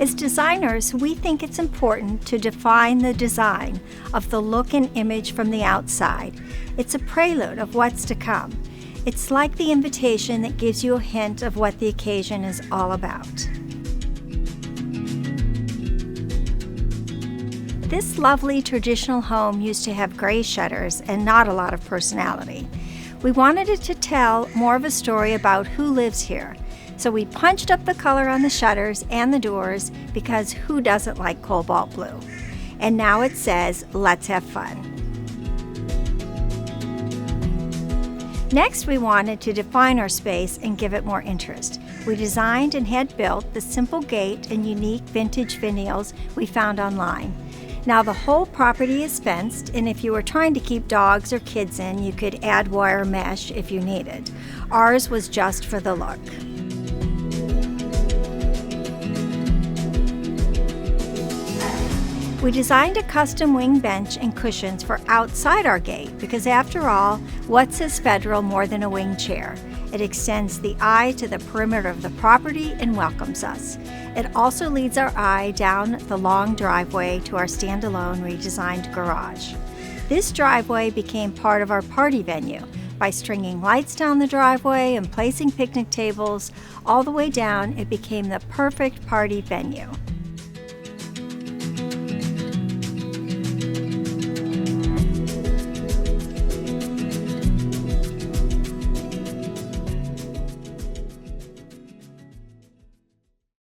As designers, we think it's important to define the design of the look and image from the outside. It's a prelude of what's to come. It's like the invitation that gives you a hint of what the occasion is all about. This lovely traditional home used to have gray shutters and not a lot of personality. We wanted it to tell more of a story about who lives here. So we punched up the color on the shutters and the doors because who doesn't like cobalt blue? And now it says, let's have fun. Next, we wanted to define our space and give it more interest. We designed and had built the simple gate and unique vintage finials we found online. Now the whole property is fenced, and if you were trying to keep dogs or kids in, you could add wire mesh if you needed. Ours was just for the look. We designed a custom wing bench and cushions for outside our gate because after all, what says federal more than a wing chair? It extends the eye to the perimeter of the property and welcomes us. It also leads our eye down the long driveway to our standalone redesigned garage. This driveway became part of our party venue by stringing lights down the driveway and placing picnic tables all the way down. It became the perfect party venue.